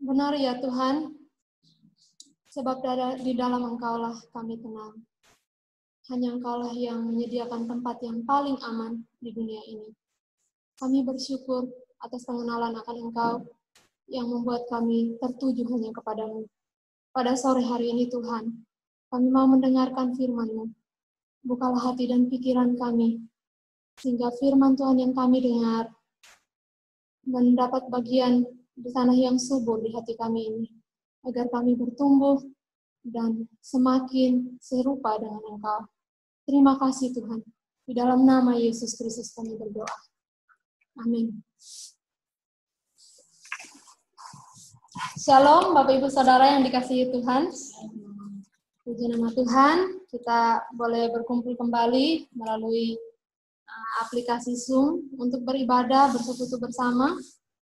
Benar ya Tuhan, sebab di dalam Engkaulah kami tenang. Hanya Engkaulah yang menyediakan tempat yang paling aman di dunia ini. Kami bersyukur atas pengenalan akan Engkau yang membuat kami tertuju hanya kepadamu. Pada sore hari ini Tuhan, kami mau mendengarkan firman-Mu. Bukalah hati dan pikiran kami, sehingga firman Tuhan yang kami dengar mendapat bagian di tanah yang subur di hati kami ini, agar kami bertumbuh dan semakin serupa dengan Engkau. Terima kasih Tuhan. Di dalam nama Yesus Kristus kami berdoa. Amin. Shalom Bapak Ibu Saudara yang dikasihi Tuhan. Puji nama Tuhan, kita boleh berkumpul kembali melalui aplikasi Zoom untuk beribadah bersekutu bersama.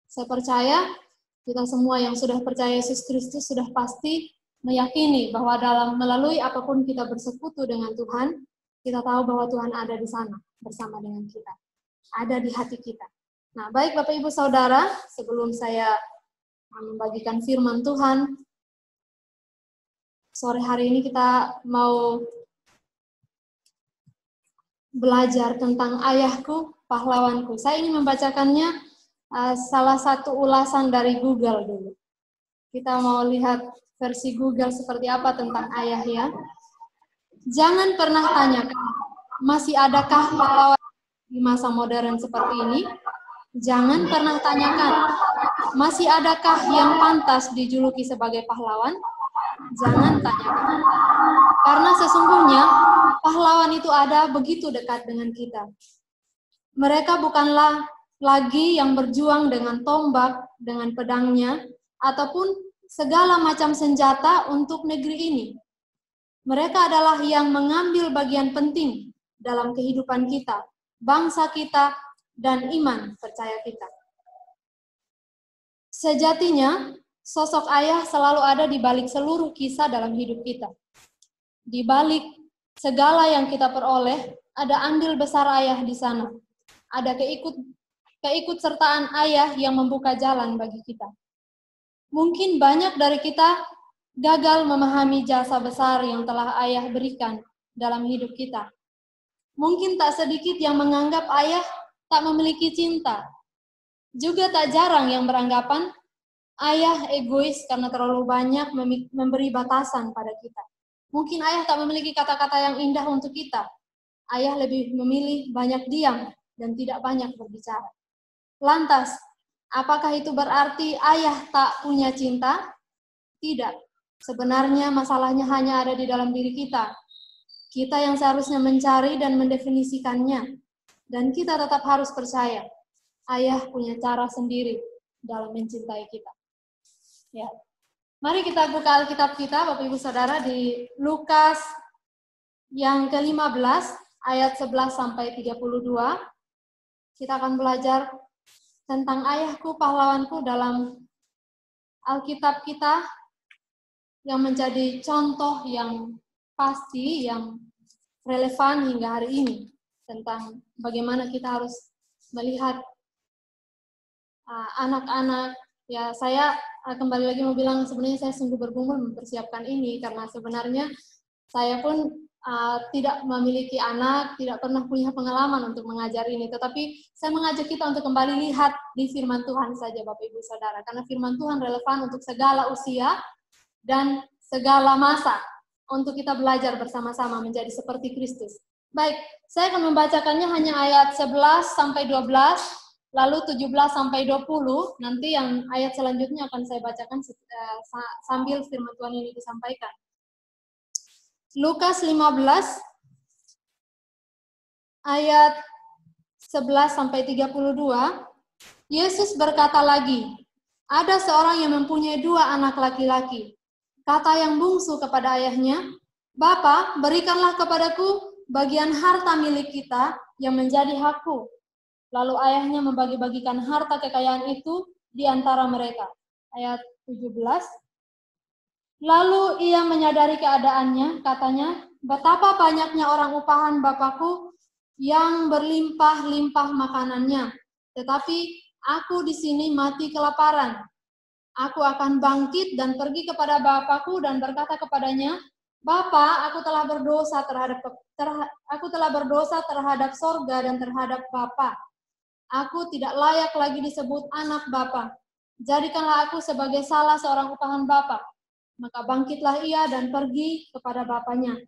Saya percaya kita semua yang sudah percaya Yesus Kristus sudah pasti meyakini bahwa melalui apapun kita bersekutu dengan Tuhan, kita tahu bahwa Tuhan ada di sana bersama dengan kita, ada di hati kita. Nah, baik Bapak Ibu Saudara, sebelum saya membagikan firman Tuhan, sore hari ini kita mau belajar tentang ayahku, pahlawanku. Saya ingin membacakannya salah satu ulasan dari Google dulu. Kita mau lihat versi Google seperti apa tentang ayah ya. Jangan pernah tanyakan, masih adakah pahlawan di masa modern seperti ini? Jangan pernah tanyakan, masih adakah yang pantas dijuluki sebagai pahlawan? Jangan tanyakan. Karena sesungguhnya pahlawan itu ada begitu dekat dengan kita. Mereka bukanlah lagi yang berjuang dengan tombak, dengan pedangnya, ataupun segala macam senjata untuk negeri ini. Mereka adalah yang mengambil bagian penting dalam kehidupan kita, bangsa kita, dan iman percaya kita. Sejatinya, sosok ayah selalu ada di balik seluruh kisah dalam hidup kita. Di balik segala yang kita peroleh, ada andil besar ayah di sana. Ada keikutsertaan ayah yang membuka jalan bagi kita. Mungkin banyak dari kita gagal memahami jasa besar yang telah ayah berikan dalam hidup kita. Mungkin tak sedikit yang menganggap ayah tak memiliki cinta. Juga tak jarang yang beranggapan ayah egois karena terlalu banyak memberi batasan pada kita. Mungkin ayah tak memiliki kata-kata yang indah untuk kita. Ayah lebih memilih banyak diam dan tidak banyak berbicara. Lantas, apakah itu berarti ayah tak punya cinta? Tidak. Sebenarnya masalahnya hanya ada di dalam diri kita. Kita yang seharusnya mencari dan mendefinisikannya. Dan kita tetap harus percaya, ayah punya cara sendiri dalam mencintai kita. Ya. Mari kita buka Alkitab kita, Bapak Ibu Saudara, di Lukas yang ke-15, ayat 11 sampai 32. Kita akan belajar tentang ayahku, pahlawanku dalam Alkitab kita yang menjadi contoh yang pasti, yang relevan hingga hari ini tentang bagaimana kita harus melihat anak-anak. Ya, saya kembali lagi mau bilang sebenarnya saya sungguh bergumul mempersiapkan ini karena sebenarnya saya pun tidak memiliki anak, tidak pernah punya pengalaman untuk mengajar ini. Tetapi saya mengajak kita untuk kembali lihat di firman Tuhan saja Bapak Ibu Saudara. Karena firman Tuhan relevan untuk segala usia dan segala masa. Untuk kita belajar bersama-sama menjadi seperti Kristus. Baik, saya akan membacakannya hanya ayat 11 sampai 12, lalu 17 sampai 20. Nanti yang ayat selanjutnya akan saya bacakan sambil firman Tuhan ini disampaikan. Lukas 15 ayat 11 sampai 32. Yesus berkata lagi, ada seorang yang mempunyai 2 anak laki-laki. Kata yang bungsu kepada ayahnya, Bapa, berikanlah kepadaku bagian harta milik kita yang menjadi hakku. Lalu ayahnya membagi-bagikan harta kekayaan itu di antara mereka. Ayat 17. Lalu ia menyadari keadaannya, katanya, betapa banyaknya orang upahan Bapakku yang berlimpah-limpah makanannya. Tetapi aku di sini mati kelaparan. Aku akan bangkit dan pergi kepada Bapakku dan berkata kepadanya, Bapa, aku telah berdosa terhadap sorga dan terhadap Bapa. Aku tidak layak lagi disebut anak Bapa. Jadikanlah aku sebagai salah seorang upahan Bapa. Maka bangkitlah ia dan pergi kepada bapaknya.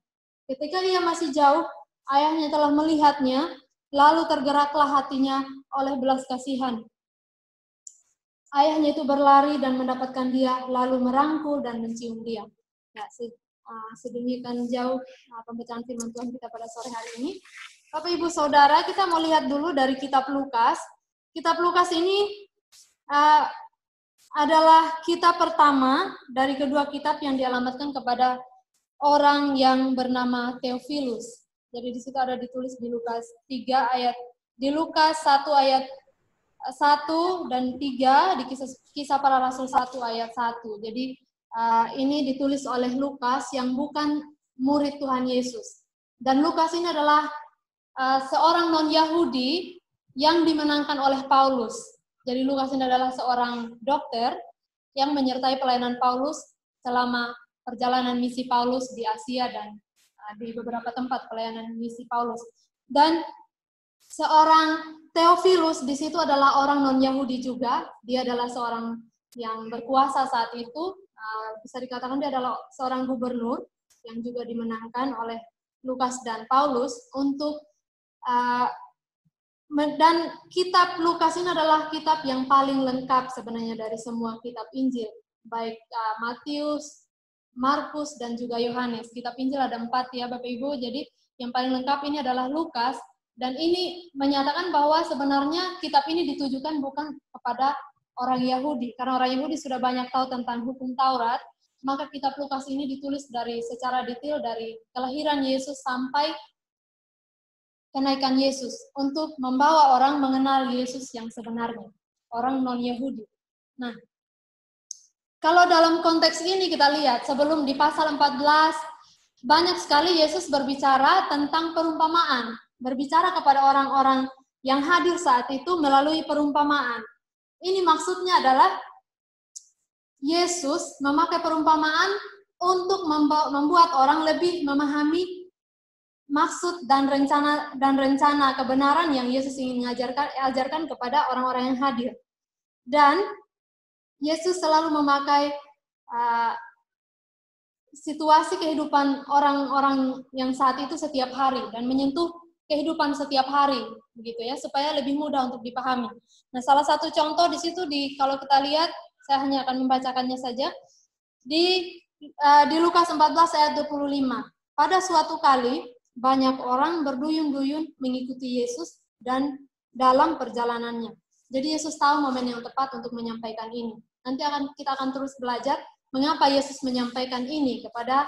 Ketika ia masih jauh, ayahnya telah melihatnya, lalu tergeraklah hatinya oleh belas kasihan. Ayahnya itu berlari dan mendapatkan dia, lalu merangkul dan mencium dia. Ya, sedemikian jauh pembacaan firman Tuhan kita pada sore hari ini. Bapak Ibu Saudara, kita mau lihat dulu dari kitab Lukas. Kitab Lukas ini adalah kitab pertama dari kedua kitab yang dialamatkan kepada orang yang bernama Theophilus. Jadi di situ ada ditulis di Lukas 3 ayat, di Lukas 1 ayat 1 dan 3, di kisah para rasul 1 ayat 1. Jadi ini ditulis oleh Lukas yang bukan murid Tuhan Yesus. Dan Lukas ini adalah seorang non-Yahudi yang dimenangkan oleh Paulus. Jadi Lukas ini adalah seorang dokter yang menyertai pelayanan Paulus selama perjalanan misi Paulus di Asia dan di beberapa tempat pelayanan misi Paulus. Dan seorang Theophilus di situ adalah orang non-Yahudi juga. Dia adalah seorang yang berkuasa saat itu. Bisa dikatakan dia adalah seorang gubernur yang juga dimenangkan oleh Lukas dan Paulus untuk dan kitab Lukas ini adalah kitab yang paling lengkap sebenarnya dari semua kitab Injil, baik Matius, Markus, dan juga Yohanes. Kitab Injil ada 4 ya Bapak Ibu, jadi yang paling lengkap ini adalah Lukas, dan ini menyatakan bahwa sebenarnya kitab ini ditujukan bukan kepada orang Yahudi, karena orang Yahudi sudah banyak tahu tentang hukum Taurat, maka kitab Lukas ini ditulis secara detail dari kelahiran Yesus sampai kenaikan Yesus untuk membawa orang mengenal Yesus yang sebenarnya, orang non-Yahudi. Nah, kalau dalam konteks ini kita lihat, sebelum di pasal 14, banyak sekali Yesus berbicara tentang perumpamaan, berbicara kepada orang-orang yang hadir saat itu melalui perumpamaan. Ini maksudnya adalah Yesus memakai perumpamaan untuk membuat orang lebih memahami maksud dan rencana kebenaran yang Yesus ingin ajarkan kepada orang-orang yang hadir. Dan Yesus selalu memakai situasi kehidupan orang-orang yang saat itu setiap hari dan menyentuh kehidupan setiap hari, begitu ya, supaya lebih mudah untuk dipahami. Nah, salah satu contoh di situ kalau kita lihat, saya hanya akan membacakannya saja di Lukas 14 ayat 25. Pada suatu kali banyak orang berduyun-duyun mengikuti Yesus dan dalam perjalanannya. Jadi Yesus tahu momen yang tepat untuk menyampaikan ini. Nanti kita akan terus belajar mengapa Yesus menyampaikan ini kepada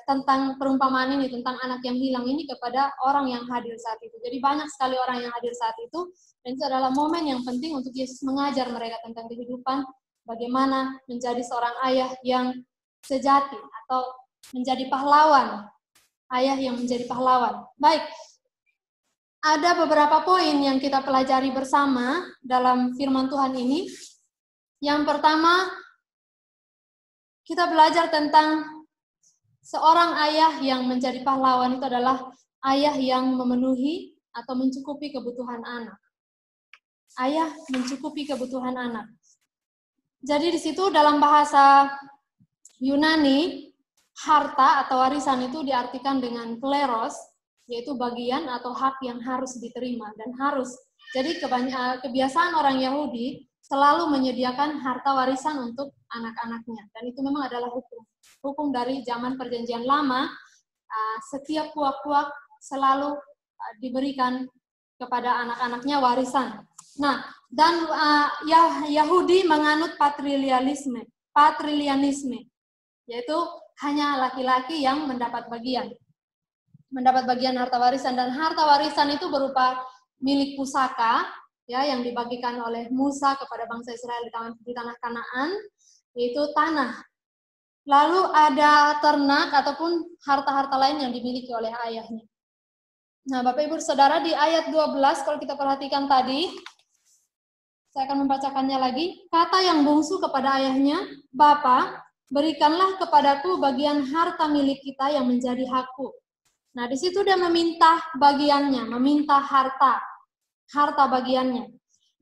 tentang perumpamaan ini, tentang anak yang hilang ini kepada orang yang hadir saat itu. Jadi banyak sekali orang yang hadir saat itu, dan itu adalah momen yang penting untuk Yesus mengajar mereka tentang kehidupan, bagaimana menjadi seorang ayah yang sejati atau menjadi pahlawan. Ayah yang menjadi pahlawan. Baik, ada beberapa poin yang kita pelajari bersama dalam firman Tuhan ini. Yang pertama, kita belajar tentang seorang ayah yang menjadi pahlawan itu adalah ayah yang memenuhi atau mencukupi kebutuhan anak. Ayah mencukupi kebutuhan anak. Jadi di situ dalam bahasa Yunani, harta atau warisan itu diartikan dengan kleros, yaitu bagian atau hak yang harus diterima dan harus. Jadi kebiasaan orang Yahudi selalu menyediakan harta warisan untuk anak-anaknya, dan itu memang adalah hukum. Hukum dari zaman Perjanjian Lama, setiap puak-puak selalu diberikan kepada anak-anaknya warisan. Nah, dan Yahudi menganut patrilianisme, yaitu hanya laki-laki yang mendapat bagian harta warisan, dan harta warisan itu berupa milik pusaka ya yang dibagikan oleh Musa kepada bangsa Israel di tanah Kanaan, yaitu tanah. Lalu ada ternak ataupun harta-harta lain yang dimiliki oleh ayahnya. Nah, Bapak Ibu Saudara, di ayat 12 kalau kita perhatikan tadi, Saya akan membacakannya lagi. Kata yang bungsu kepada ayahnya, "Bapa, berikanlah kepadaku bagian harta milik kita yang menjadi hakku." Nah, di situ dia meminta bagiannya, meminta harta bagiannya.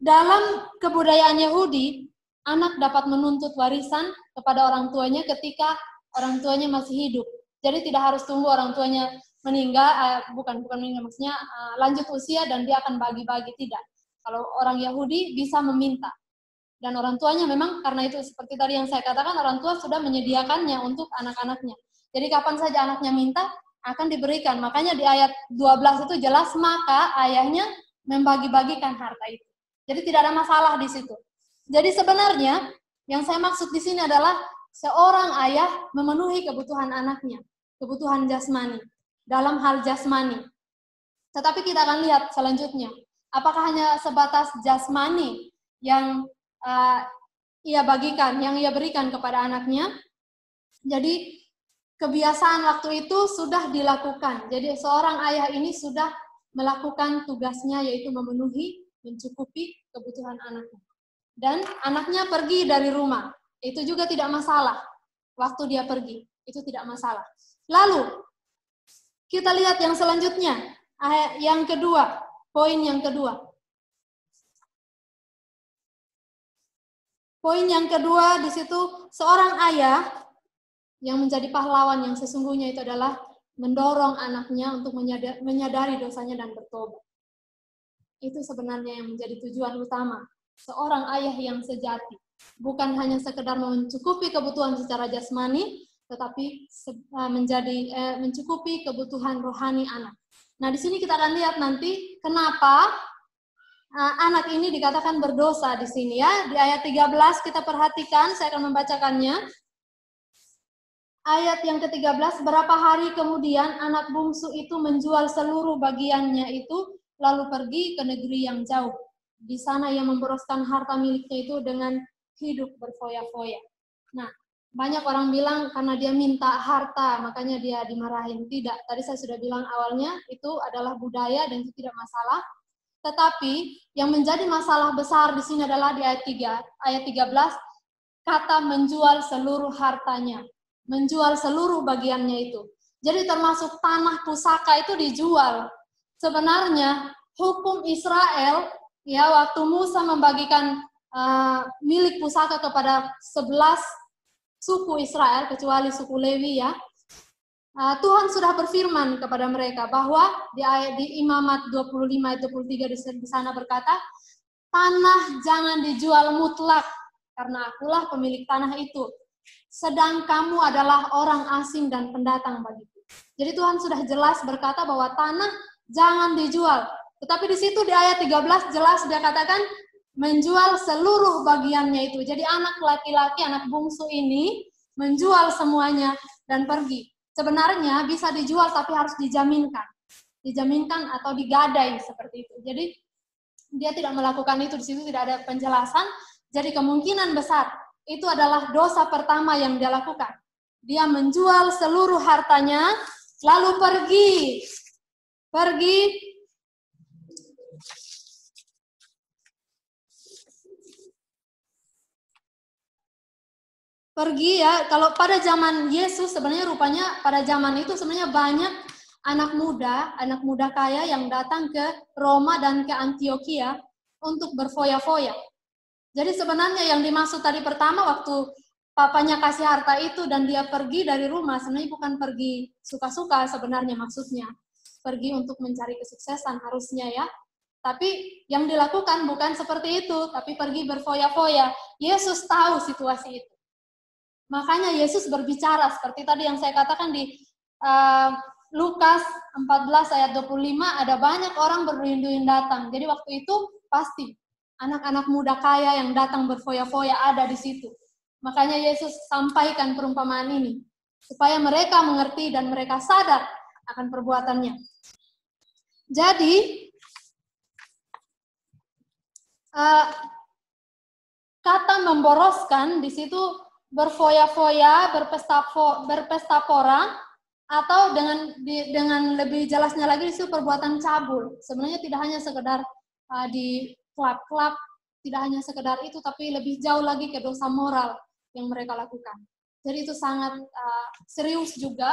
Dalam kebudayaan Yahudi, anak dapat menuntut warisan kepada orang tuanya ketika orang tuanya masih hidup. Jadi tidak harus tunggu orang tuanya meninggal, bukan meninggal, maksudnya lanjut usia dan dia akan bagi-bagi, tidak. Kalau orang Yahudi bisa meminta. Dan orang tuanya memang karena itu seperti tadi yang saya katakan, orang tua sudah menyediakannya untuk anak-anaknya. Jadi kapan saja anaknya minta, akan diberikan. Makanya di ayat 12 itu jelas, maka ayahnya membagi-bagikan harta itu. Jadi tidak ada masalah di situ. Jadi sebenarnya yang saya maksud di sini adalah seorang ayah memenuhi kebutuhan anaknya, kebutuhan jasmani, dalam hal jasmani. Tetapi kita akan lihat selanjutnya, apakah hanya sebatas jasmani yang ia bagikan, yang ia berikan kepada anaknya. Jadi kebiasaan waktu itu sudah dilakukan. Jadi seorang ayah ini sudah melakukan tugasnya, yaitu memenuhi, mencukupi kebutuhan anaknya. Dan anaknya pergi dari rumah, itu juga tidak masalah. Waktu dia pergi, itu tidak masalah. Lalu, kita lihat yang selanjutnya, yang kedua, poin yang kedua. Poin yang kedua di situ, seorang ayah yang menjadi pahlawan yang sesungguhnya itu adalah mendorong anaknya untuk menyadari dosanya dan bertobat. Itu sebenarnya yang menjadi tujuan utama seorang ayah yang sejati. Bukan hanya sekedar mencukupi kebutuhan secara jasmani, tetapi mencukupi kebutuhan rohani anak. Nah, di sini kita akan lihat nanti kenapa anak ini dikatakan berdosa di sini ya. Di ayat 13 kita perhatikan, saya akan membacakannya. Ayat yang ke-13, berapa hari kemudian anak bungsu itu menjual seluruh bagiannya itu, lalu pergi ke negeri yang jauh. Di sana ia memboroskan harta miliknya itu dengan hidup berfoya-foya. Nah, banyak orang bilang karena dia minta harta, makanya dia dimarahin. Tidak, tadi saya sudah bilang awalnya, itu adalah budaya dan itu tidak masalah. Tetapi yang menjadi masalah besar di sini adalah di ayat 13, kata menjual seluruh hartanya. Menjual seluruh bagiannya itu. Jadi termasuk tanah pusaka itu dijual. Sebenarnya hukum Israel, ya, waktu Musa membagikan milik pusaka kepada 11 suku Israel, kecuali suku Lewi ya, Tuhan sudah berfirman kepada mereka bahwa di Imamat 25-23 di sana berkata, tanah jangan dijual mutlak, karena akulah pemilik tanah itu. Sedang kamu adalah orang asing dan pendatang bagiku. Jadi Tuhan sudah jelas berkata bahwa tanah jangan dijual. Tetapi di situ di ayat 13 jelas dia katakan menjual seluruh bagiannya itu. Jadi anak laki-laki, anak bungsu ini menjual semuanya dan pergi. Sebenarnya bisa dijual tapi harus dijaminkan. Dijaminkan atau digadai seperti itu. Jadi dia tidak melakukan itu, di situ tidak ada penjelasan. Jadi kemungkinan besar itu adalah dosa pertama yang dia lakukan. Dia menjual seluruh hartanya lalu pergi ya. Kalau pada zaman Yesus sebenarnya rupanya pada zaman itu sebenarnya banyak anak muda kaya yang datang ke Roma dan ke Antioquia untuk berfoya-foya. Jadi sebenarnya yang dimaksud tadi pertama waktu papanya kasih harta itu dan dia pergi dari rumah, sebenarnya bukan pergi suka-suka sebenarnya maksudnya. Pergi untuk mencari kesuksesan harusnya ya. Tapi yang dilakukan bukan seperti itu, tapi pergi berfoya-foya. Yesus tahu situasi itu. Makanya Yesus berbicara seperti tadi yang saya katakan di Lukas 14 ayat 25, ada banyak orang berduyun-duyun datang. Jadi waktu itu pasti anak-anak muda kaya yang datang berfoya-foya ada di situ. Makanya Yesus sampaikan perumpamaan ini supaya mereka mengerti dan mereka sadar akan perbuatannya. Jadi kata memboroskan di situ berfoya-foya, berpesta pora, atau dengan lebih jelasnya lagi itu perbuatan cabul. Sebenarnya tidak hanya sekedar di klub-klub tidak hanya sekedar itu, tapi lebih jauh lagi ke dosa moral yang mereka lakukan. Jadi itu sangat serius juga,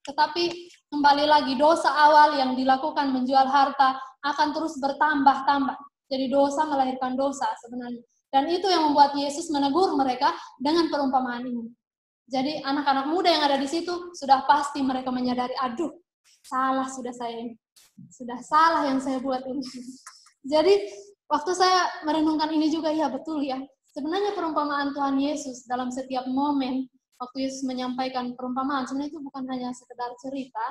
tetapi kembali lagi dosa awal yang dilakukan menjual harta akan terus bertambah-tambah. Jadi dosa melahirkan dosa sebenarnya. Dan itu yang membuat Yesus menegur mereka dengan perumpamaan ini. Jadi anak-anak muda yang ada di situ sudah pasti mereka menyadari, aduh, salah sudah saya ini. Sudah salah yang saya buat ini. Jadi waktu saya merenungkan ini juga, ya betul ya. Sebenarnya perumpamaan Tuhan Yesus dalam setiap momen, waktu Yesus menyampaikan perumpamaan, sebenarnya itu bukan hanya sekedar cerita,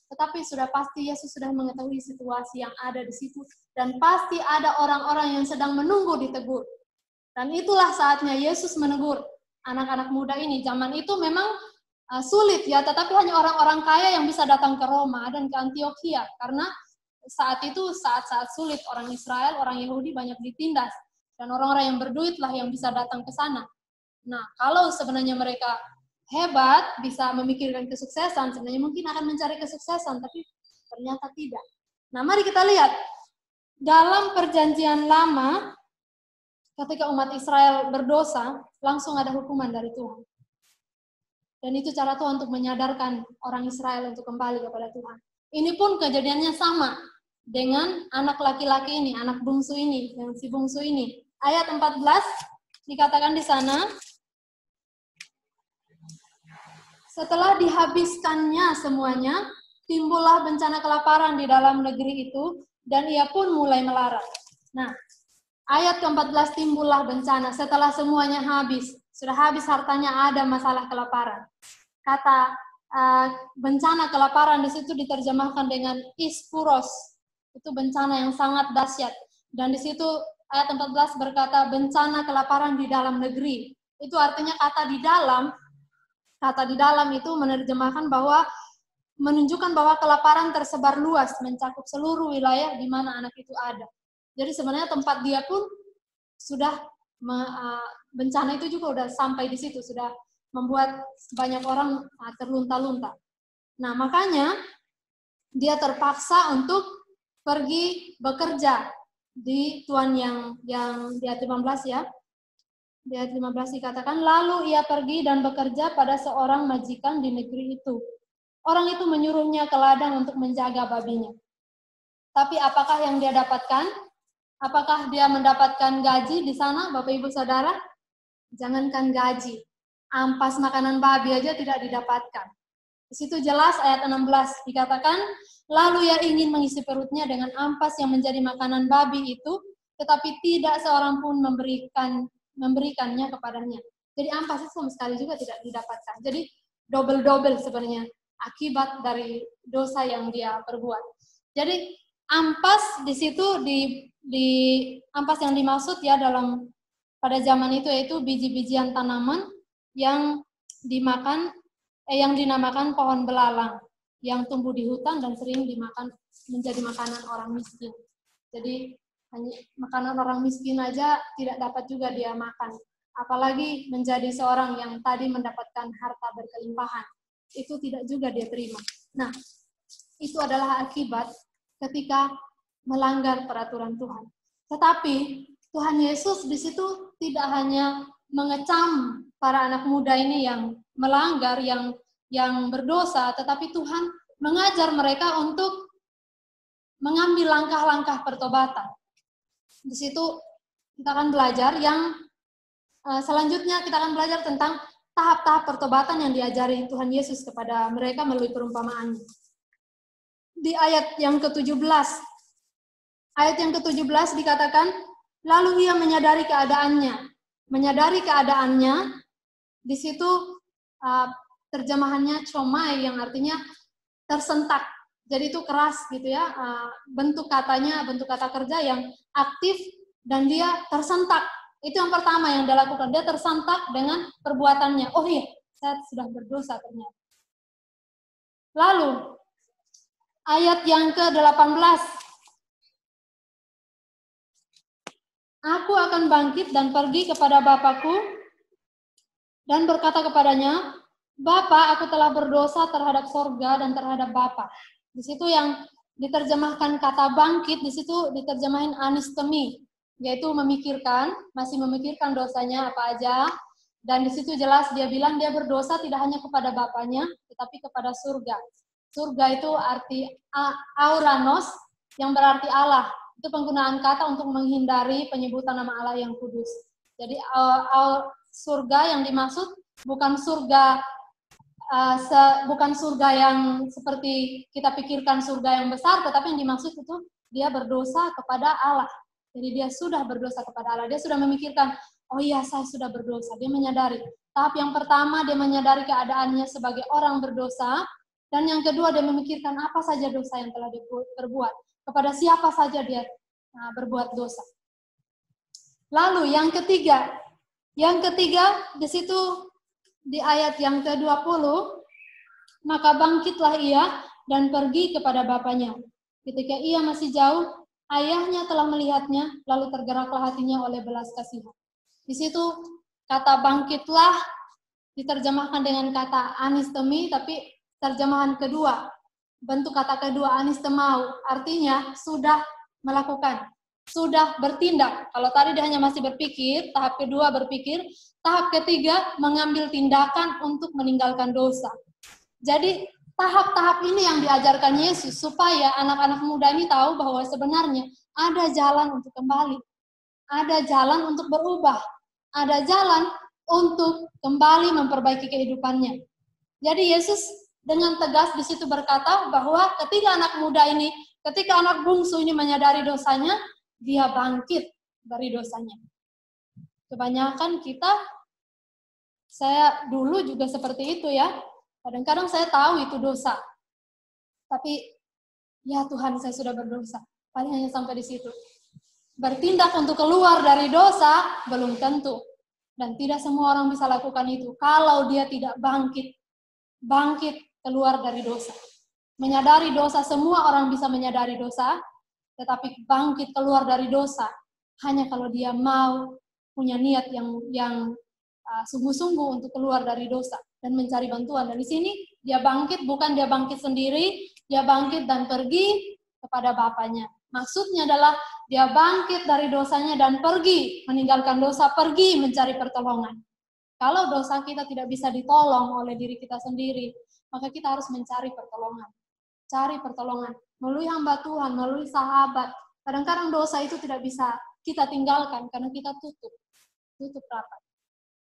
tetapi sudah pasti Yesus sudah mengetahui situasi yang ada di situ, dan pasti ada orang-orang yang sedang menunggu ditegur. Dan itulah saatnya Yesus menegur anak-anak muda ini. Zaman itu memang sulit ya, tetapi hanya orang-orang kaya yang bisa datang ke Roma dan ke Antiokhia, karena saat itu saat-saat sulit, orang Israel, orang Yahudi banyak ditindas, dan orang-orang yang berduitlah yang bisa datang ke sana. Nah, kalau sebenarnya mereka hebat, bisa memikirkan kesuksesan, sebenarnya mungkin akan mencari kesuksesan, tapi ternyata tidak. Nah, mari kita lihat, dalam perjanjian lama, ketika umat Israel berdosa, langsung ada hukuman dari Tuhan. Dan itu cara Tuhan untuk menyadarkan orang Israel untuk kembali kepada Tuhan. Ini pun kejadiannya sama dengan anak laki-laki ini, anak bungsu ini, yang si bungsu ini. Ayat 14 dikatakan di sana, setelah dihabiskannya semuanya, timbullah bencana kelaparan di dalam negeri itu, dan ia pun mulai melarat. Nah, ayat ke-14 timbullah bencana, setelah semuanya habis. Sudah habis hartanya, ada masalah kelaparan. Kata bencana kelaparan di situ diterjemahkan dengan ispuros. Itu bencana yang sangat dahsyat. Dan di situ ayat 14 berkata bencana kelaparan di dalam negeri. Itu artinya kata di dalam itu menerjemahkan bahwa menunjukkan bahwa kelaparan tersebar luas, mencakup seluruh wilayah di mana anak itu ada. Jadi sebenarnya tempat dia pun sudah bencana itu juga sudah sampai di situ, sudah membuat banyak orang terlunta-lunta. Nah, makanya dia terpaksa untuk pergi bekerja di tuan yang di ayat 15 ya. Di ayat 15 dikatakan, lalu ia pergi dan bekerja pada seorang majikan di negeri itu. Orang itu menyuruhnya ke ladang untuk menjaga babinya. Tapi apakah yang dia dapatkan? Apakah dia mendapatkan gaji di sana, Bapak Ibu Saudara? Jangankan gaji, ampas makanan babi aja tidak didapatkan. Di situ jelas ayat 16 dikatakan, lalu ia ingin mengisi perutnya dengan ampas yang menjadi makanan babi itu, tetapi tidak seorang pun memberikannya kepadanya. Jadi ampas itu sama sekali juga tidak didapatkan. Jadi double-double sebenarnya akibat dari dosa yang dia perbuat. Jadi ampas di situ di ampas yang dimaksud ya dalam pada zaman itu yaitu biji-bijian tanaman yang yang dinamakan pohon belalang yang tumbuh di hutan dan sering dimakan menjadi makanan orang miskin. Jadi makanan orang miskin aja tidak dapat juga dia makan, apalagi menjadi seorang yang tadi mendapatkan harta berkelimpahan, itu tidak juga dia terima. Nah, itu adalah akibat ketika melanggar peraturan Tuhan. Tetapi Tuhan Yesus di situ tidak hanya mengecam para anak muda ini yang melanggar, yang berdosa, tetapi Tuhan mengajar mereka untuk mengambil langkah-langkah pertobatan. Di situ kita akan belajar selanjutnya kita akan belajar tentang tahap-tahap pertobatan yang diajari Tuhan Yesus kepada mereka melalui perumpamaan. Di ayat yang ke-17 dikatakan, lalu ia menyadari keadaannya. Di situ terjemahannya comai yang artinya tersentak. Jadi itu keras gitu ya, bentuk kata kerja yang aktif dan dia tersentak. Itu yang pertama yang dia lakukan, dia tersentak dengan perbuatannya. Oh iya, saya sudah berdosa ternyata. Lalu ayat yang ke-18. Aku akan bangkit dan pergi kepada Bapakku dan berkata kepadanya, Bapa, aku telah berdosa terhadap sorga dan terhadap Bapa. Di situ yang diterjemahkan kata bangkit, di situ diterjemahin anistemi. yaitu masih memikirkan dosanya apa aja. Dan di situ jelas dia bilang dia berdosa tidak hanya kepada bapaknya, tetapi kepada surga. Surga itu arti auranos, yang berarti Allah. Itu penggunaan kata untuk menghindari penyebutan nama Allah yang kudus. Jadi surga yang dimaksud bukan surga yang seperti kita pikirkan surga yang besar, tetapi yang dimaksud itu dia berdosa kepada Allah. Jadi dia sudah berdosa kepada Allah. Dia sudah memikirkan, oh iya saya sudah berdosa. Dia menyadari. Tahap yang pertama dia menyadari keadaannya sebagai orang berdosa. Dan yang kedua dia memikirkan apa saja dosa yang telah diperbuat. Kepada siapa saja dia berbuat dosa. Lalu yang ketiga di situ di ayat yang ke-20, maka bangkitlah ia dan pergi kepada bapaknya. Ketika ia masih jauh, ayahnya telah melihatnya, lalu tergeraklah hatinya oleh belas kasihan. Di situ kata bangkitlah diterjemahkan dengan kata anistemi, tapi terjemahan kedua, bentuk kata kedua anistemau, artinya sudah melakukan, sudah bertindak. Kalau tadi dia hanya masih berpikir, tahap kedua berpikir, tahap ketiga mengambil tindakan untuk meninggalkan dosa. Jadi tahap-tahap ini yang diajarkan Yesus supaya anak-anak muda ini tahu bahwa sebenarnya ada jalan untuk kembali, ada jalan untuk berubah, ada jalan untuk kembali memperbaiki kehidupannya. Jadi Yesus dengan tegas di situ berkata bahwa ketika anak muda ini, ketika anak bungsu ini menyadari dosanya, dia bangkit dari dosanya. Kebanyakan kita, saya dulu juga seperti itu ya. Kadang-kadang saya tahu itu dosa. Tapi, ya Tuhan saya sudah berdosa. Paling hanya sampai di situ. Bertindak untuk keluar dari dosa, belum tentu. Dan tidak semua orang bisa lakukan itu. Kalau dia tidak bangkit keluar dari dosa. Menyadari dosa, semua orang bisa menyadari dosa. Tetapi bangkit keluar dari dosa, hanya kalau dia mau punya niat yang sungguh-sungguh untuk keluar dari dosa dan mencari bantuan. Dan di sini dia bangkit, bukan dia bangkit sendiri, dia bangkit dan pergi kepada bapaknya. Maksudnya adalah dia bangkit dari dosanya dan pergi, meninggalkan dosa, pergi mencari pertolongan. Kalau dosa kita tidak bisa ditolong oleh diri kita sendiri, maka kita harus mencari pertolongan. Cari pertolongan melalui hamba Tuhan, melalui sahabat. Kadang-kadang dosa itu tidak bisa kita tinggalkan karena kita tutup rapat.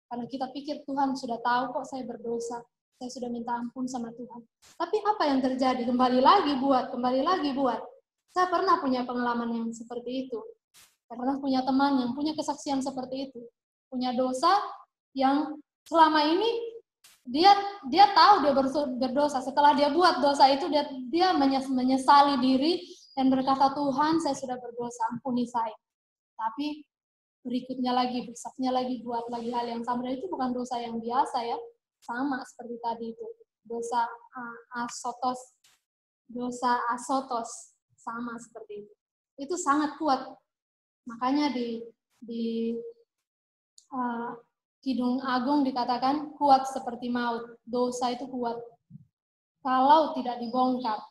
Karena kita pikir Tuhan sudah tahu kok saya berdosa, saya sudah minta ampun sama Tuhan. Tapi apa yang terjadi? Kembali lagi buat. Saya pernah punya pengalaman yang seperti itu. Saya pernah punya teman yang punya kesaksian seperti itu. Punya dosa yang selama ini dia tahu dia berdosa. Setelah dia buat dosa itu, dia menyesali diri dan berkata, Tuhan saya sudah berdosa, ampuni saya. Tapi berikutnya lagi, besoknya lagi, buat lagi hal yang sama. Dan itu bukan dosa yang biasa ya. Sama seperti tadi itu. Dosa asotos. Sama seperti itu. Itu sangat kuat. Makanya di Kidung Agung dikatakan kuat seperti maut. Dosa itu kuat. Kalau tidak dibongkar.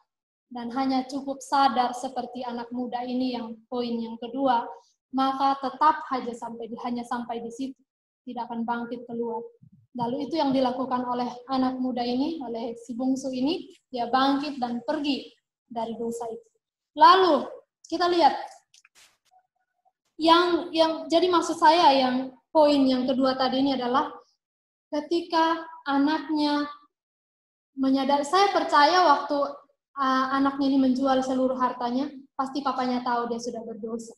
Dan hanya cukup sadar seperti anak muda ini yang poin yang kedua, maka tetap hanya sampai di situ, tidak akan bangkit keluar. Lalu itu yang dilakukan oleh anak muda ini, oleh si bungsu ini, dia bangkit dan pergi dari dosa itu. Lalu kita lihat yang jadi maksud saya yang poin yang kedua tadi ini adalah ketika anaknya menyadari, saya percaya waktu anaknya ini menjual seluruh hartanya, pasti papanya tahu dia sudah berdosa.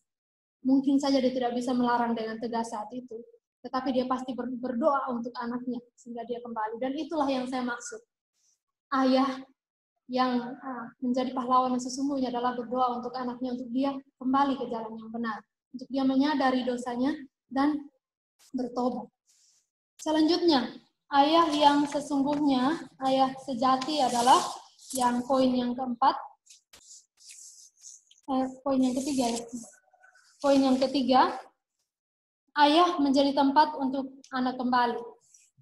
Mungkin saja dia tidak bisa melarang dengan tegas saat itu, tetapi dia pasti berdoa untuk anaknya sehingga dia kembali. Dan itulah yang saya maksud. Ayah yang menjadi pahlawan yang sesungguhnya adalah berdoa untuk anaknya, untuk dia kembali ke jalan yang benar, untuk dia menyadari dosanya dan bertobat. Selanjutnya, ayah yang sesungguhnya, ayah sejati adalah yang poin yang keempat, poin yang ketiga ya. Poin yang ketiga, ayah menjadi tempat untuk anak kembali.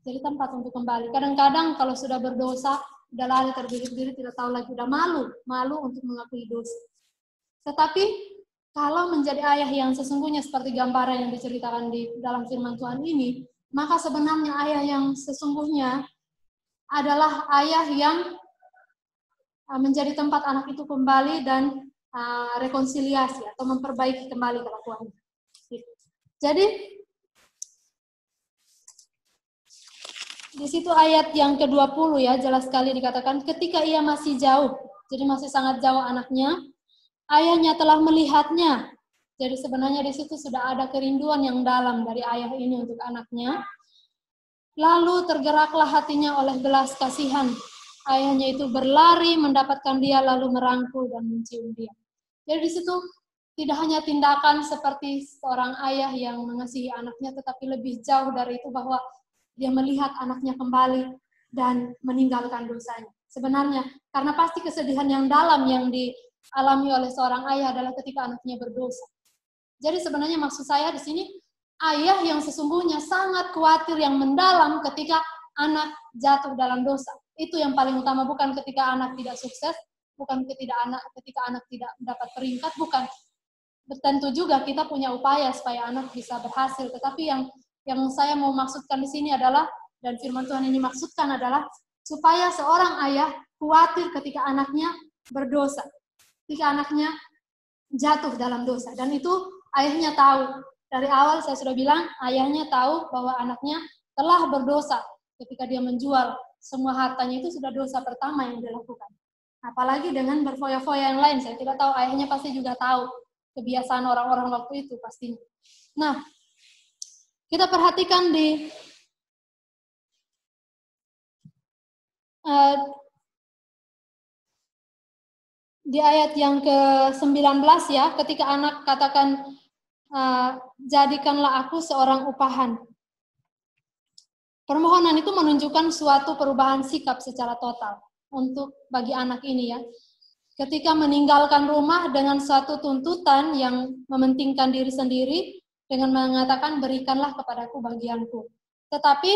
Jadi tempat untuk kembali. Kadang-kadang kalau sudah berdosa, udah lari terbirit-birit, tidak tahu lagi, udah malu untuk mengakui dosa. Tetapi kalau menjadi ayah yang sesungguhnya seperti gambaran yang diceritakan di dalam firman Tuhan ini, maka sebenarnya ayah yang sesungguhnya adalah ayah yang menjadi tempat anak itu kembali dan rekonsiliasi atau memperbaiki kembali kelakuannya. Jadi di situ ayat yang ke-20 ya, jelas sekali dikatakan ketika ia masih jauh, jadi masih sangat jauh anaknya, ayahnya telah melihatnya. Jadi sebenarnya di situ sudah ada kerinduan yang dalam dari ayah ini untuk anaknya. Lalu tergeraklah hatinya oleh belas kasihan. Ayahnya itu berlari mendapatkan dia lalu merangkul dan mencium dia. Jadi di situ tidak hanya tindakan seperti seorang ayah yang mengasihi anaknya, tetapi lebih jauh dari itu bahwa dia melihat anaknya kembali dan meninggalkan dosanya. Sebenarnya karena pasti kesedihan yang dalam yang dialami oleh seorang ayah adalah ketika anaknya berdosa. Jadi sebenarnya maksud saya di sini ayah yang sesungguhnya sangat khawatir yang mendalam ketika anak jatuh dalam dosa. Itu yang paling utama, bukan ketika anak tidak sukses, bukan ketika anak tidak dapat peringkat, bukan. Tentu juga kita punya upaya supaya anak bisa berhasil, tetapi yang saya mau maksudkan di sini adalah, dan firman Tuhan ini maksudkan adalah, supaya seorang ayah khawatir ketika anaknya berdosa, ketika anaknya jatuh dalam dosa. Dan itu ayahnya tahu. Dari awal saya sudah bilang, ayahnya tahu bahwa anaknya telah berdosa ketika dia menjual semua hartanya. Itu sudah dosa pertama yang dilakukan. Apalagi dengan berfoya-foya yang lain, saya tidak tahu, ayahnya pasti juga tahu kebiasaan orang-orang waktu itu pastinya. Nah, kita perhatikan di ayat yang ke-19 ya, ketika anak katakan, jadikanlah aku seorang upahan. Permohonan itu menunjukkan suatu perubahan sikap secara total untuk bagi anak ini ya. Ketika meninggalkan rumah dengan suatu tuntutan yang mementingkan diri sendiri, dengan mengatakan berikanlah kepadaku bagianku. Tetapi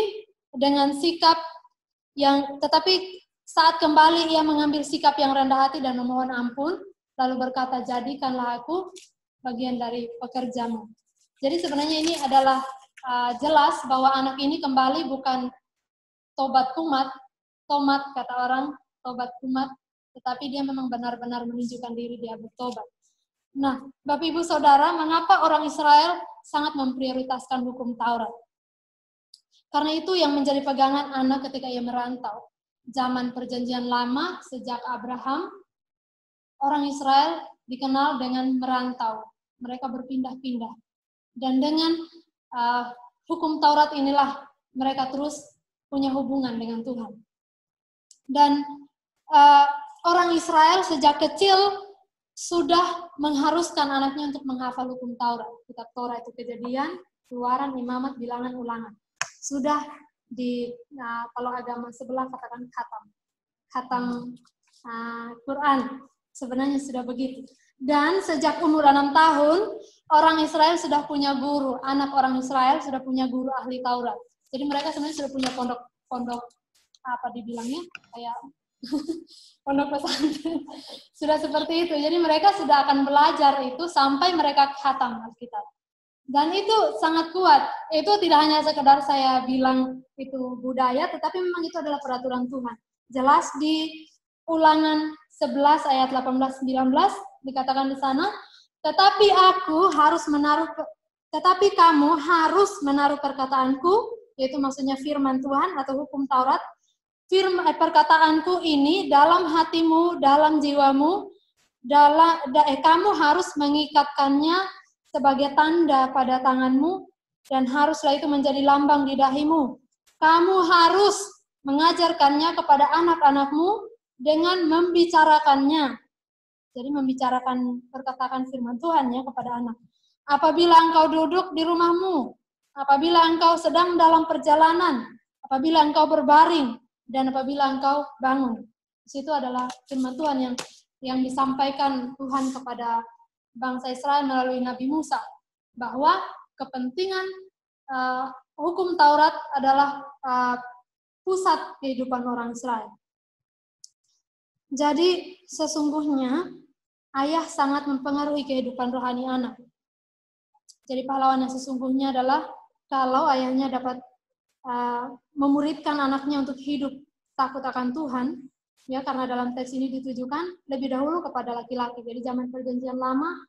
dengan sikap tetapi saat kembali ia mengambil sikap yang rendah hati dan memohon ampun, lalu berkata, jadikanlah aku bagian dari pekerjamu. Jadi sebenarnya ini adalah jelas bahwa anak ini kembali bukan tobat kata orang, tobat kumat, tetapi dia memang benar-benar menunjukkan diri dia bertobat. Nah, Bapak Ibu Saudara, mengapa orang Israel sangat memprioritaskan hukum Taurat? Karena itu yang menjadi pegangan anak ketika ia merantau. Zaman perjanjian lama, sejak Abraham, orang Israel dikenal dengan merantau. Mereka berpindah-pindah. Dan dengan hukum Taurat inilah mereka terus punya hubungan dengan Tuhan. Dan orang Israel sejak kecil sudah mengharuskan anaknya untuk menghafal hukum Taurat. Kitab Taurat itu Kejadian, Keluaran, Imamat, Bilangan, Ulangan. Sudah kalau agama sebelah katakan khatam Quran. Sebenarnya sudah begitu. Dan sejak umur 6 tahun, orang Israel sudah punya guru. Anak orang Israel sudah punya guru ahli Taurat. Jadi mereka sebenarnya sudah punya pondok apa dibilangnya, kayak pondok pesantren. Sudah seperti itu. Jadi mereka sudah akan belajar itu sampai mereka khatam Alkitab. Dan itu sangat kuat. Itu tidak hanya sekedar saya bilang itu budaya, tetapi memang itu adalah peraturan Tuhan. Jelas di Ulangan 11 ayat 18-19 dikatakan di sana, tetapi kamu harus menaruh perkataanku, yaitu maksudnya firman Tuhan atau hukum Taurat, perkataanku ini dalam hatimu, dalam jiwamu, kamu harus mengikatkannya sebagai tanda pada tanganmu, dan haruslah itu menjadi lambang di dahimu. Kamu harus mengajarkannya kepada anak-anakmu dengan membicarakannya. Jadi membicarakan perkataan firman Tuhan ya kepada anak. Apabila engkau duduk di rumahmu, apabila engkau sedang dalam perjalanan, apabila engkau berbaring, dan apabila engkau bangun. Itu adalah firman Tuhan yang disampaikan Tuhan kepada bangsa Israel melalui Nabi Musa, bahwa kepentingan hukum Taurat adalah pusat kehidupan orang Israel. Jadi sesungguhnya ayah sangat mempengaruhi kehidupan rohani anak. Jadi pahlawan yang sesungguhnya adalah kalau ayahnya dapat memuridkan anaknya untuk hidup takut akan Tuhan, ya, karena dalam teks ini ditujukan lebih dahulu kepada laki-laki. Jadi zaman Perjanjian Lama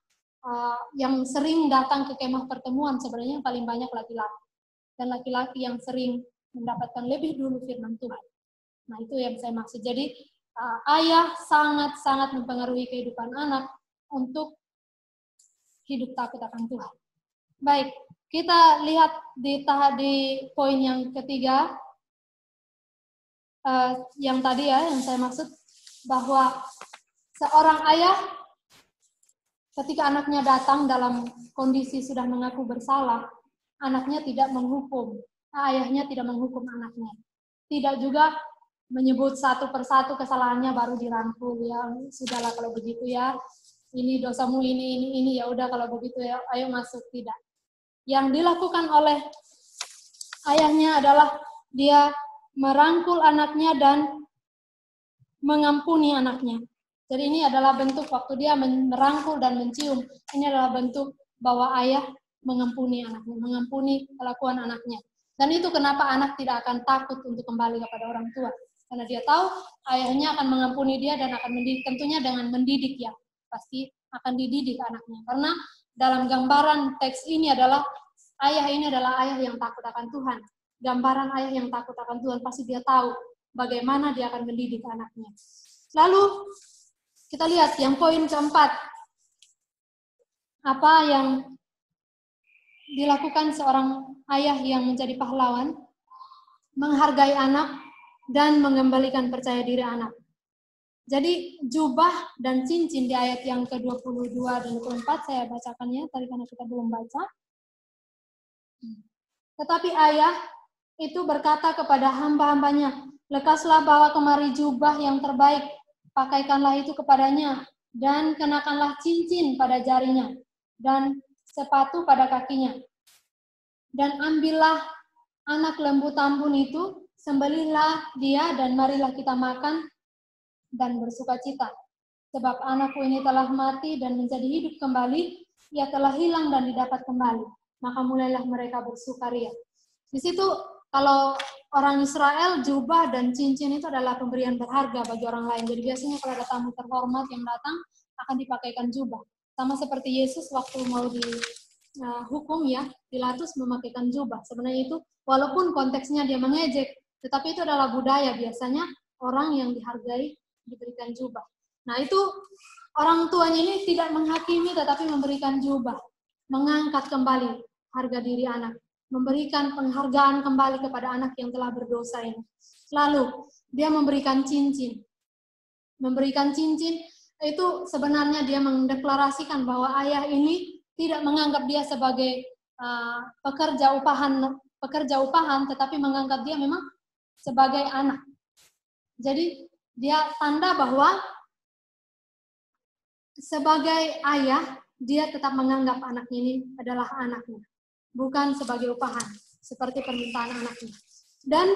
yang sering datang ke kemah pertemuan sebenarnya paling banyak laki-laki, dan laki-laki yang sering mendapatkan lebih dulu firman Tuhan. Nah, itu yang saya maksud. Jadi ayah sangat-sangat mempengaruhi kehidupan anak untuk hidup takut akan Tuhan. Baik, kita lihat di poin yang ketiga, yang tadi ya, yang saya maksud, bahwa seorang ayah ketika anaknya datang dalam kondisi sudah mengaku bersalah, anaknya tidak menghukum, ayahnya tidak menghukum anaknya. Tidak juga menyebut satu persatu kesalahannya baru dirangkul, ya sudahlah kalau begitu ya, ini dosamu ini ya udah kalau begitu ya ayo masuk. Tidak. Yang dilakukan oleh ayahnya adalah dia merangkul anaknya dan mengampuni anaknya. Jadi ini adalah bentuk waktu dia merangkul dan mencium, ini adalah bentuk bahwa ayah mengampuni anaknya, mengampuni kelakuan anaknya. Dan itu kenapa anak tidak akan takut untuk kembali kepada orang tua. Karena dia tahu ayahnya akan mengampuni dia dan akan mendidik, tentunya dengan mendidik ya. Pasti akan dididik anaknya. Karena dalam gambaran teks ini adalah ayah ini adalah ayah yang takut akan Tuhan. Gambaran ayah yang takut akan Tuhan, pasti dia tahu bagaimana dia akan mendidik anaknya. Lalu kita lihat yang poin keempat. Apa yang dilakukan seorang ayah yang menjadi pahlawan? Menghargai anak dan mengembalikan percaya diri anak. Jadi jubah dan cincin di ayat yang ke-22 dan 24 saya bacakannya tadi karena kita belum baca. Tetapi ayah itu berkata kepada hamba-hambanya, lekaslah bawa kemari jubah yang terbaik, pakaikanlah itu kepadanya, dan kenakanlah cincin pada jarinya, dan sepatu pada kakinya. Dan ambillah anak lembu tambun itu, sembelihlah dia, dan marilah kita makan dan bersuka cita. Sebab anakku ini telah mati dan menjadi hidup kembali, ia telah hilang dan didapat kembali. Maka mulailah mereka bersukaria. Di situ kalau orang Israel, jubah dan cincin itu adalah pemberian berharga bagi orang lain. Jadi biasanya kalau ada tamu terhormat yang datang, akan dipakaikan jubah. Sama seperti Yesus waktu mau dihukum ya, Pilatus memakaikan jubah. Sebenarnya itu walaupun konteksnya dia mengejek, tetapi itu adalah budaya. Biasanya orang yang dihargai diberikan jubah. Nah itu orang tuanya ini tidak menghakimi tetapi memberikan jubah. Mengangkat kembali harga diri anak. Memberikan penghargaan kembali kepada anak yang telah berdosa ini. Lalu dia memberikan cincin. Memberikan cincin itu sebenarnya dia mendeklarasikan bahwa ayah ini tidak menganggap dia sebagai pekerja upahan, tetapi menganggap dia memang sebagai anak. Jadi dia tanda bahwa sebagai ayah dia tetap menganggap anaknya ini adalah anaknya, bukan sebagai upahan seperti permintaan anaknya. Dan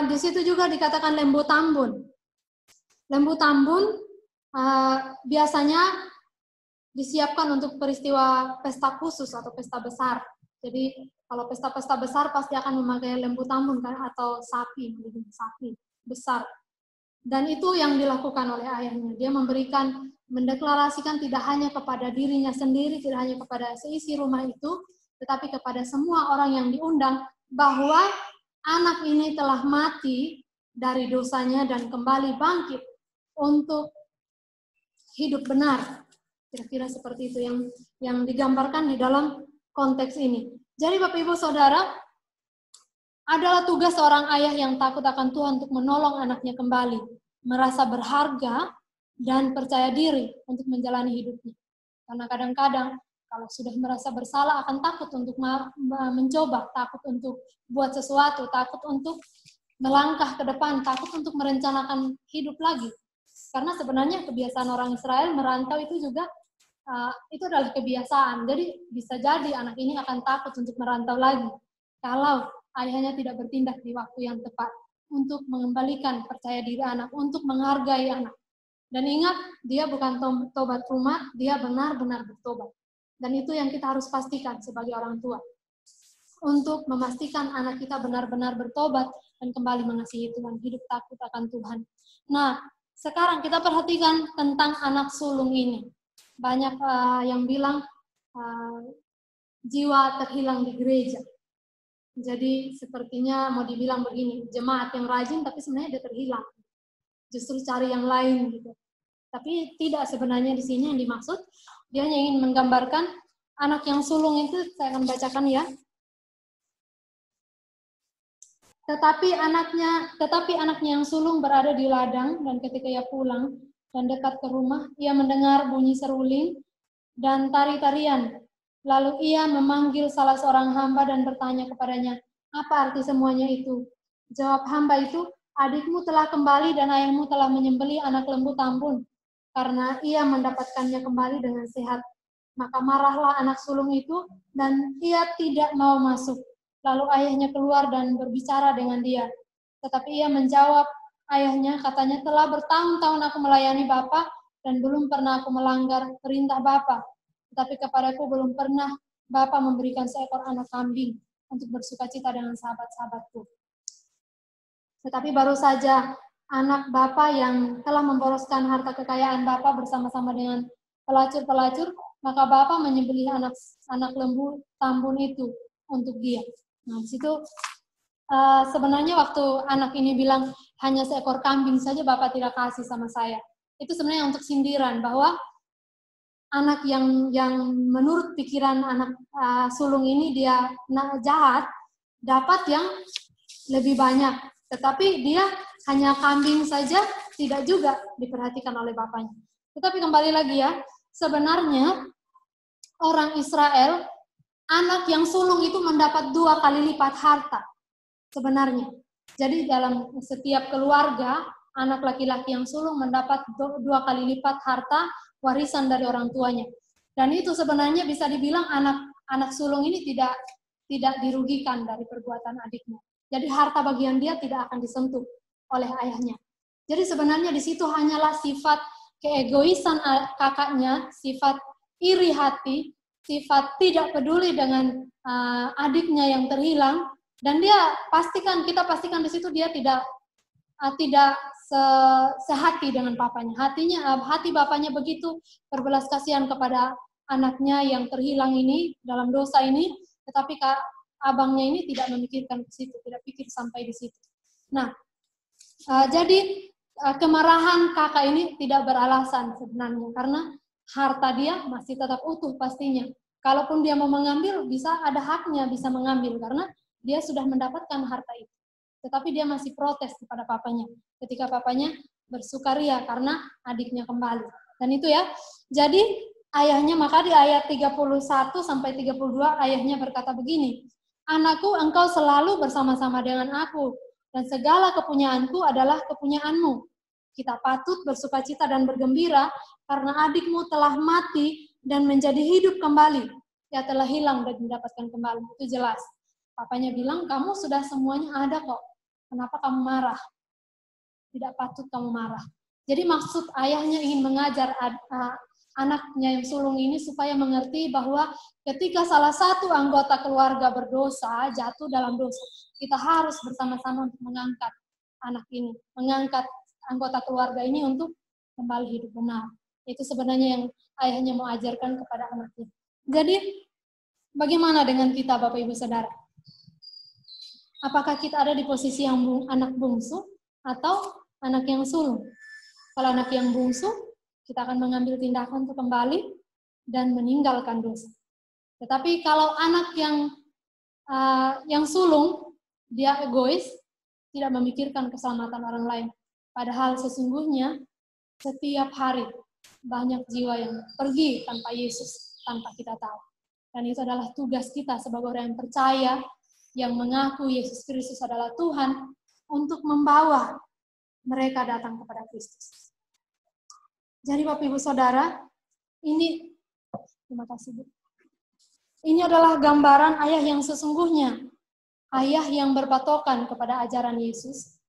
di situ juga dikatakan lembu tambun. Lembu tambun biasanya disiapkan untuk peristiwa pesta khusus atau pesta besar. Jadi kalau pesta-pesta besar pasti akan memakai lembu tambun kan, atau sapi besar. Dan itu yang dilakukan oleh ayahnya. Dia mendeklarasikan tidak hanya kepada dirinya sendiri, tidak hanya kepada seisi rumah itu, tetapi kepada semua orang yang diundang bahwa anak ini telah mati dari dosanya dan kembali bangkit untuk hidup benar. Kira-kira seperti itu yang digambarkan di dalam konteks ini. Jadi Bapak Ibu Saudara, adalah tugas seorang ayah yang takut akan Tuhan untuk menolong anaknya kembali, merasa berharga dan percaya diri untuk menjalani hidupnya. Karena kadang-kadang kalau sudah merasa bersalah akan takut untuk mencoba, takut untuk buat sesuatu, takut untuk melangkah ke depan, takut untuk merencanakan hidup lagi. Karena sebenarnya kebiasaan orang Israel merantau itu juga itu adalah kebiasaan. Jadi bisa jadi anak ini akan takut untuk merantau lagi kalau ayahnya tidak bertindak di waktu yang tepat untuk mengembalikan percaya diri anak, untuk menghargai anak. Dan ingat, dia bukan tobat rumah, dia benar-benar bertobat. Dan itu yang kita harus pastikan sebagai orang tua. Untuk memastikan anak kita benar-benar bertobat dan kembali mengasihi Tuhan, hidup takut akan Tuhan. Nah, sekarang kita perhatikan tentang anak sulung ini. Banyak yang bilang jiwa terhilang di gereja. Jadi sepertinya mau dibilang begini, jemaat yang rajin tapi sebenarnya dia terhilang. Justru cari yang lain gitu. Tapi tidak, sebenarnya di sini yang dimaksud, dia hanya ingin menggambarkan anak yang sulung itu, saya akan bacakan ya. Tetapi anaknya yang sulung berada di ladang, dan ketika ia pulang dan dekat ke rumah, ia mendengar bunyi seruling dan tari-tarian. Lalu ia memanggil salah seorang hamba dan bertanya kepadanya, apa arti semuanya itu? Jawab hamba itu, adikmu telah kembali dan ayahmu telah menyembelih anak lembu tambun, karena ia mendapatkannya kembali dengan sehat. Maka marahlah anak sulung itu dan ia tidak mau masuk. Lalu ayahnya keluar dan berbicara dengan dia. Tetapi ia menjawab ayahnya, katanya, telah bertahun-tahun aku melayani Bapa dan belum pernah aku melanggar perintah Bapa. Tetapi kepadaku belum pernah Bapa memberikan seekor anak kambing untuk bersukacita dengan sahabat-sahabatku. Tetapi baru saja anak Bapa yang telah memboroskan harta kekayaan Bapa bersama-sama dengan pelacur-pelacur, maka Bapa menyembelih anak lembu tambun itu untuk dia. Nah, di situ sebenarnya waktu anak ini bilang hanya seekor kambing saja Bapak tidak kasih sama saya. Itu sebenarnya untuk sindiran bahwa anak yang menurut pikiran anak sulung ini dia jahat, dapat yang lebih banyak. Tetapi dia hanya kambing saja, tidak juga diperhatikan oleh bapaknya. Tetapi kembali lagi ya, sebenarnya orang Israel, anak yang sulung itu mendapat 2 kali lipat harta sebenarnya. Jadi dalam setiap keluarga, anak laki-laki yang sulung mendapat 2 kali lipat harta warisan dari orang tuanya. Dan itu sebenarnya bisa dibilang anak sulung ini tidak dirugikan dari perbuatan adiknya. Jadi harta bagian dia tidak akan disentuh oleh ayahnya. Jadi sebenarnya di situ hanyalah sifat keegoisan kakaknya, sifat iri hati, sifat tidak peduli dengan adiknya yang terhilang, dan kita pastikan di situ dia tidak sehati dengan papanya. Hati bapaknya begitu berbelas kasihan kepada anaknya yang terhilang ini dalam dosa ini, tetapi abangnya ini tidak memikirkan ke situ, tidak pikir sampai di situ. Nah, jadi kemarahan kakak ini tidak beralasan sebenarnya, karena harta dia masih tetap utuh pastinya. Kalaupun dia mau mengambil, ada haknya bisa mengambil, karena dia sudah mendapatkan harta itu. Tetapi dia masih protes kepada papanya ketika papanya bersukaria karena adiknya kembali. Dan itu ya. Jadi ayahnya, maka di ayat 31 sampai 32 ayahnya berkata begini, anakku, engkau selalu bersama-sama dengan aku dan segala kepunyaanku adalah kepunyaanmu. Kita patut bersukacita dan bergembira karena adikmu telah mati dan menjadi hidup kembali. Dia telah hilang dan mendapatkan kembali. Itu jelas. Papanya bilang, kamu sudah semuanya ada kok. Kenapa kamu marah? Tidak patut kamu marah. Jadi maksud ayahnya ingin mengajar anaknya yang sulung ini supaya mengerti bahwa ketika salah satu anggota keluarga berdosa, jatuh dalam dosa, kita harus bersama-sama untuk mengangkat anak ini, mengangkat anggota keluarga ini untuk kembali hidup benar. Itu sebenarnya yang ayahnya mau ajarkan kepada anaknya. Jadi bagaimana dengan kita Bapak Ibu Saudara? Apakah kita ada di posisi yang anak bungsu atau anak yang sulung? Kalau anak yang bungsu, kita akan mengambil tindakan untuk kembali dan meninggalkan dosa. Tetapi kalau anak yang sulung, dia egois, tidak memikirkan keselamatan orang lain. Padahal sesungguhnya setiap hari banyak jiwa yang pergi tanpa Yesus, tanpa kita tahu. Dan itu adalah tugas kita sebagai orang yang percaya, yang mengaku Yesus Kristus adalah Tuhan, untuk membawa mereka datang kepada Kristus. Jadi Bapak Ibu Saudara, terima kasih Bu. Ini adalah gambaran ayah yang sesungguhnya, ayah yang berpatokan kepada ajaran Yesus,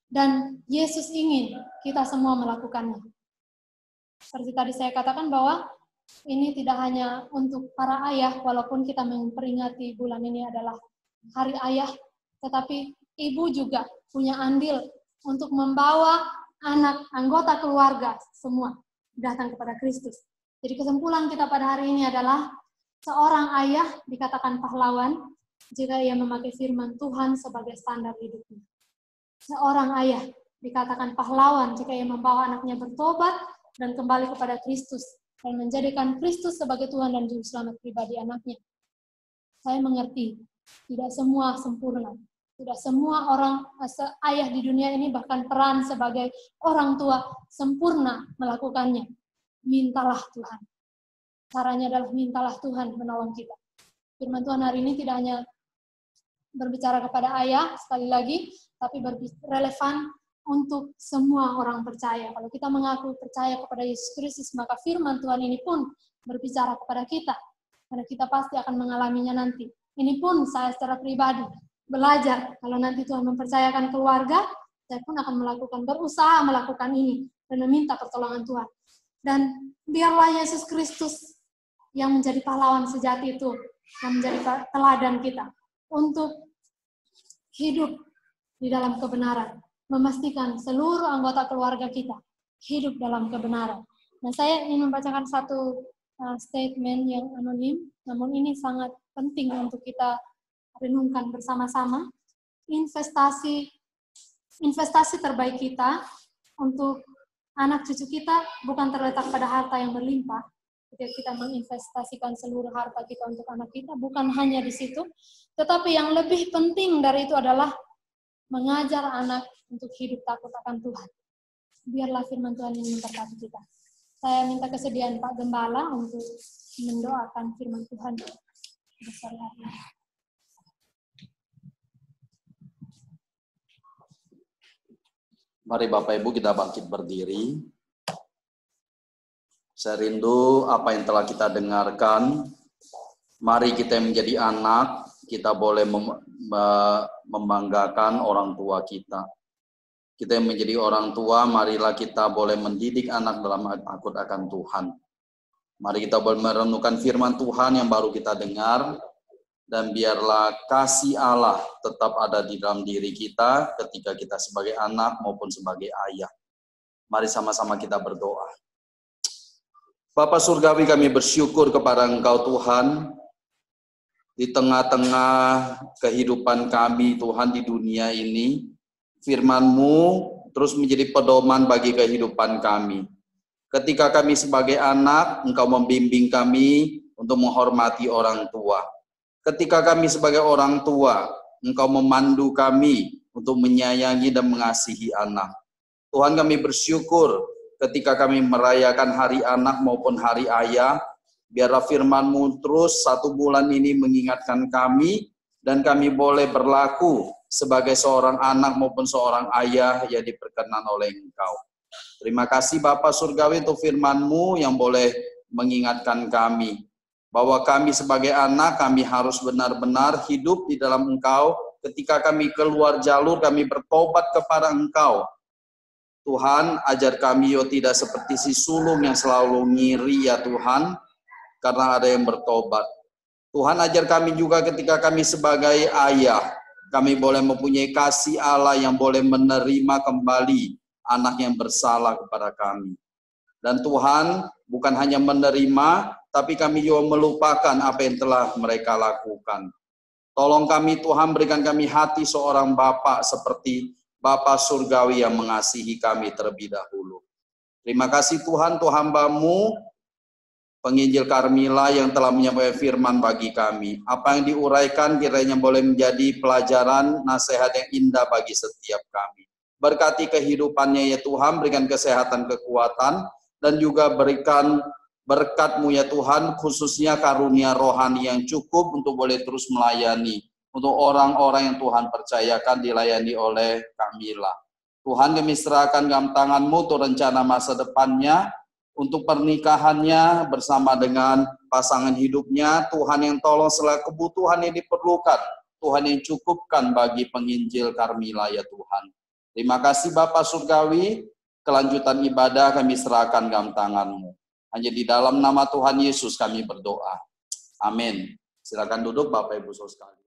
Dan Yesus ingin kita semua melakukannya. Seperti tadi saya katakan bahwa ini tidak hanya untuk para ayah, walaupun kita memperingati bulan ini adalah Hari Ayah, tetapi ibu juga punya andil untuk membawa anak, anggota keluarga semua datang kepada Kristus. Jadi kesimpulan kita pada hari ini adalah seorang ayah dikatakan pahlawan jika ia memakai firman Tuhan sebagai standar hidupnya. Seorang ayah dikatakan pahlawan jika ia membawa anaknya bertobat dan kembali kepada Kristus dan menjadikan Kristus sebagai Tuhan dan Juru Selamat pribadi anaknya. Saya mengerti, tidak semua sempurna. Tidak semua orang ayah di dunia ini bahkan peran sebagai orang tua sempurna melakukannya. Mintalah Tuhan. Caranya adalah mintalah Tuhan menolong kita. Firman Tuhan hari ini tidak hanya berbicara kepada ayah, sekali lagi, tapi relevan untuk semua orang percaya. Kalau kita mengaku percaya kepada Yesus Kristus, maka firman Tuhan ini pun berbicara kepada kita. Karena kita pasti akan mengalaminya nanti. Ini pun saya secara pribadi belajar. Kalau nanti Tuhan mempercayakan keluarga, saya pun akan berusaha melakukan ini. Dan meminta pertolongan Tuhan. Dan biarlah Yesus Kristus yang menjadi pahlawan sejati itu, yang menjadi teladan kita. Untuk hidup di dalam kebenaran. Memastikan seluruh anggota keluarga kita hidup dalam kebenaran. Nah, saya ingin membacakan satu statement yang anonim, namun ini sangat penting untuk kita renungkan bersama-sama. Investasi terbaik kita untuk anak cucu kita bukan terletak pada harta yang berlimpah. Ketika kita menginvestasikan seluruh harta kita untuk anak kita, bukan hanya di situ, tetapi yang lebih penting dari itu adalah mengajar anak untuk hidup takut akan Tuhan. Biarlah firman Tuhan ini memberkati kita. Saya minta kesediaan Pak Gembala untuk mendoakan firman Tuhan besar hari. Mari Bapak Ibu kita bangkit berdiri. Saya rindu apa yang telah kita dengarkan. Mari kita menjadi anak, kita boleh membanggakan orang tua kita. Kita yang menjadi orang tua, marilah kita boleh mendidik anak dalam takut akan Tuhan. Mari kita boleh merenungkan firman Tuhan yang baru kita dengar, dan biarlah kasih Allah tetap ada di dalam diri kita ketika kita sebagai anak maupun sebagai ayah. Mari sama-sama kita berdoa. Bapa Surgawi, kami bersyukur kepada Engkau Tuhan, di tengah-tengah kehidupan kami Tuhan di dunia ini, firman-Mu terus menjadi pedoman bagi kehidupan kami. Ketika kami sebagai anak, Engkau membimbing kami untuk menghormati orang tua. Ketika kami sebagai orang tua, Engkau memandu kami untuk menyayangi dan mengasihi anak. Tuhan, kami bersyukur ketika kami merayakan hari anak maupun hari ayah, biarlah firman-Mu terus 1 bulan ini mengingatkan kami, dan kami boleh berlaku sebagai seorang anak maupun seorang ayah yang diperkenan oleh Engkau. Terima kasih Bapa Surgawi untuk firman-Mu yang boleh mengingatkan kami, bahwa kami sebagai anak, kami harus benar-benar hidup di dalam Engkau. Ketika kami keluar jalur, kami bertobat kepada Engkau. Tuhan, ajar kami tidak seperti si sulung yang selalu ngiri ya Tuhan, karena ada yang bertobat. Tuhan, ajar kami juga ketika kami sebagai ayah, kami boleh mempunyai kasih Allah yang boleh menerima kembali anak yang bersalah kepada kami. Dan Tuhan, bukan hanya menerima, tapi kami juga melupakan apa yang telah mereka lakukan. Tolong kami Tuhan, berikan kami hati seorang Bapa seperti Bapa Surgawi yang mengasihi kami terlebih dahulu. Terima kasih Tuhan, Tuhan hamba-Mu, penginjil Carmilla yang telah menyampaikan firman bagi kami. Apa yang diuraikan kiranya boleh menjadi pelajaran, nasihat yang indah bagi setiap kami. Berkati kehidupannya ya Tuhan, berikan kesehatan, kekuatan, dan juga berikan berkat-Mu ya Tuhan, khususnya karunia rohani yang cukup untuk boleh terus melayani. Untuk orang-orang yang Tuhan percayakan dilayani oleh Carmilla. Tuhan, kami serahkan dalam tangan-Mu untuk rencana masa depannya, untuk pernikahannya bersama dengan pasangan hidupnya. Tuhan yang tolong segala kebutuhan yang diperlukan, Tuhan yang cukupkan bagi penginjil Carmilla ya Tuhan. Terima kasih Bapa Surgawi, kelanjutan ibadah kami serahkan dalam tangan-Mu. Hanya di dalam nama Tuhan Yesus kami berdoa. Amin. Silakan duduk Bapak Ibu Saudara sekalian.